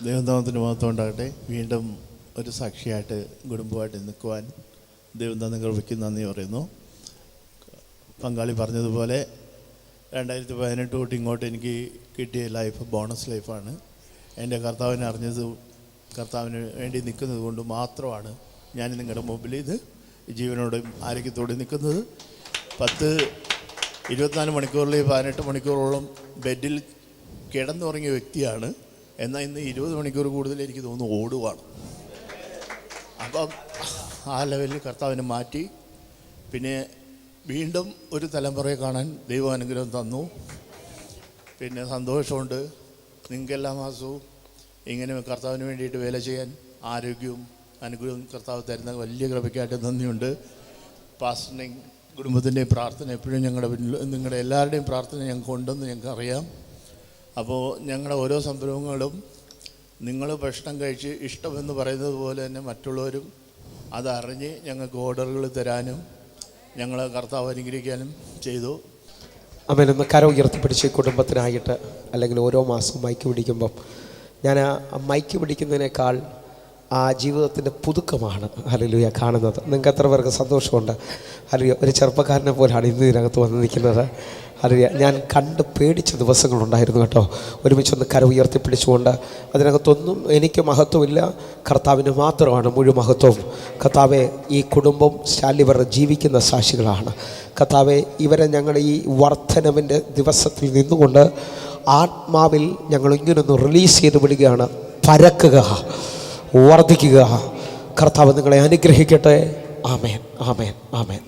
ദൈവനാമത്തിന് മഹത്വം ഉണ്ടാകട്ടെ. വീണ്ടും ഒരു സാക്ഷിയായിട്ട് കുടുംബമായിട്ട് നിൽക്കുവാൻ ദൈവം തന്ന കൃപയ്ക്ക് നന്ദി പറയുന്നു. പങ്കാളി പറഞ്ഞതുപോലെ 2018 തൊട്ട് ഇങ്ങോട്ട് എനിക്ക് കിട്ടിയ ലൈഫ് ബോണസ് ലൈഫാണ്. എൻ്റെ കർത്താവിന് വേണ്ടി നിൽക്കുന്നത് കൊണ്ട് മാത്രമാണ് ഞാൻ നിങ്ങളുടെ മുമ്പിൽ ഇത് ജീവനോടും ആരോഗ്യത്തോടെ നിൽക്കുന്നത്. 24 മണിക്കൂറിൽ 18 മണിക്കൂറോളം ബെഡിൽ കിടന്നുറങ്ങിയ വ്യക്തിയാണ്. എന്നാൽ ഇന്ന് 20 മണിക്കൂർ കൂടുതൽ എനിക്ക് തോന്നുന്നു ഓടുവാണ്. അപ്പം ആ ലെവലിൽ കർത്താവിനെ മാറ്റി. പിന്നെ വീണ്ടും ഒരു തലമുറയെ കാണാൻ ദൈവാനുഗ്രഹം തന്നു. പിന്നെ സന്തോഷമുണ്ട്. നിങ്ങൾക്ക് എല്ലാ മാസവും ഇങ്ങനെ കർത്താവിന് വേണ്ടിയിട്ട് വേല ചെയ്യാൻ ആരോഗ്യവും അനുഗ്രഹവും കർത്താവ് തരുന്ന വലിയ കൃപയ്ക്കായിട്ട് നന്ദിയുണ്ട്. പാസ്റ്ററിൻ്റെയും കുടുംബത്തിൻ്റെയും പ്രാർത്ഥന എപ്പോഴും നിങ്ങളുടെ എല്ലാവരുടെയും പ്രാർത്ഥന ഞങ്ങൾക്ക് ഉണ്ടെന്ന് ഞങ്ങൾക്ക് അറിയാം. അപ്പോൾ ഞങ്ങളുടെ ഓരോ സംരംഭങ്ങളും നിങ്ങൾ ഭക്ഷണം കഴിച്ച് ഇഷ്ടമെന്ന് പറയുന്നത് പോലെ തന്നെ മറ്റുള്ളവരും അതറിഞ്ഞ് ഞങ്ങൾക്ക് ഓർഡറുകൾ തരാനും ഞങ്ങളെ കർത്താവ് അനുഗ്രഹിക്കാനും ചെയ്തു. അവനൊന്ന് കരം ഉയർത്തിപ്പിടിച്ച് കുടുംബത്തിനായിട്ട് അല്ലെങ്കിൽ ഓരോ മാസവും മൈക്ക് പിടിക്കുമ്പം ഞാൻ ആ മൈക്ക് പിടിക്കുന്നതിനേക്കാൾ ആ ജീവിതത്തിൻ്റെ പുതുക്കമാണ് ഹല്ലേലൂയ കാണുന്നത്. നിങ്ങൾക്ക് എത്ര പേർക്ക് സന്തോഷമുണ്ട്? ഹല്ലേലൂയ. ഒരു ചെറുപ്പക്കാരനെ പോലാണ് ഇന്ന് ഇതിനകത്ത് വന്ന് നിൽക്കുന്നത്. ഹല്ലേലൂയ. ഞാൻ കണ്ട് പേടിച്ച ദിവസങ്ങളുണ്ടായിരുന്നു കേട്ടോ. ഒരുമിച്ചൊന്ന് കര ഉയർത്തിപ്പിടിച്ചുകൊണ്ട് അതിനകത്തൊന്നും എനിക്ക് മഹത്വമില്ല, കർത്താവിന് മാത്രമാണ് മുഴു മഹത്വം. കർത്താവെ, ഈ കുടുംബം ശാലിവർ ജീവിക്കുന്ന സാക്ഷികളാണ്. കർത്താവെ, ഇവരെ ഞങ്ങൾ ഈ വർധനവിൻ്റെ ദിവസത്തിൽ നിന്നുകൊണ്ട് ആത്മാവിൽ ഞങ്ങൾ ഇങ്ങനൊന്ന് റിലീസ് ചെയ്ത് വിടുകയാണ്. പരക്കുക, വർദ്ധിക്കുക. കർത്താവ് നിങ്ങളെ അനുഗ്രഹിക്കട്ടെ. ആമേൻ, ആമേൻ, ആമേൻ.